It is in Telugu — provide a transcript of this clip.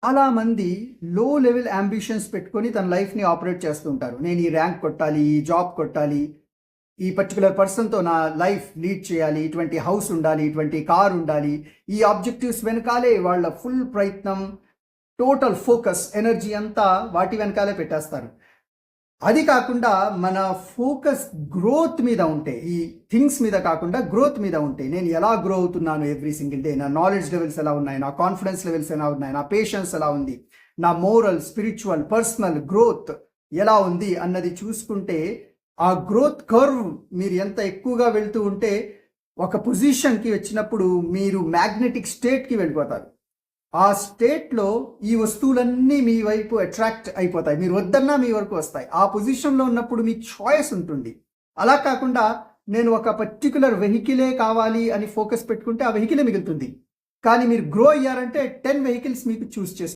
చాలా మంది లో లెవెల్ అంబిషన్స్ పెట్టుకొని తన లైఫ్‌ని ఆపరేట్ చేస్తూ ఉంటారు. నేను ఈ ర్యాంక్ కొట్టాలి, ఈ జాబ్ కొట్టాలి, ఈ పర్టిక్యులర్ పర్సన్‌తో నా లైఫ్ లీడ్ చేయాలి, ఇటువంటి హౌస్ ఉండాలి, ఇటువంటి కార్ ఉండాలి. ఈ ఆబ్జెక్టివ్స్ వెనకాలే వాళ్ళ ఫుల్ ప్రయత్నం, టోటల్ ఫోకస్, ఎనర్జీ అంతా వాటి వెనకాలే పెట్టేస్తారు. అది కాకుండా మన ఫోకస్ గ్రోత్ మీద ఉంటే, ఈ థింగ్స్ మీద కాకుండా గ్రోత్ మీద ఉంటే, నేను ఎలా గ్రో అవుతున్నాను ఎవ్రీ సింగిల్ డే, నా నాలెడ్జ్ లెవెల్స్ ఎలా ఉన్నాయి, నా కాన్ఫిడెన్స్ లెవెల్స్ ఎలా ఉన్నాయి, నా పేషెన్స్ ఎలా ఉంది, నా మోరల్, స్పిరిచువల్, పర్సనల్ గ్రోత్ ఎలా ఉంది అన్నది చూసుకుంటే, ఆ గ్రోత్ కర్వ్ మీరు ఎంత ఎక్కువగా వెళ్తూ ఉంటే ఒక పొజిషన్కి వచ్చినప్పుడు మీరు మ్యాగ్నెటిక్ స్టేట్కి వెళ్ళిపోతారు. ఆ స్టేట్లో ఈ వస్తువులన్నీ మీ వైపు అట్రాక్ట్ అయిపోతాయి. మీరు వద్దన్నా మీ వరకు వస్తాయి. ఆ పొజిషన్లో ఉన్నప్పుడు మీ చాయిస్ ఉంటుంది. అలా కాకుండా నేను ఒక పర్టిక్యులర్ వెహికలే కావాలి అని ఫోకస్ పెట్టుకుంటే ఆ వెహికలే మిగులుతుంది. కానీ మీరు గ్రో అయ్యారంటే 10 వెహికల్స్ మీకు చూస్ చేస్తారు.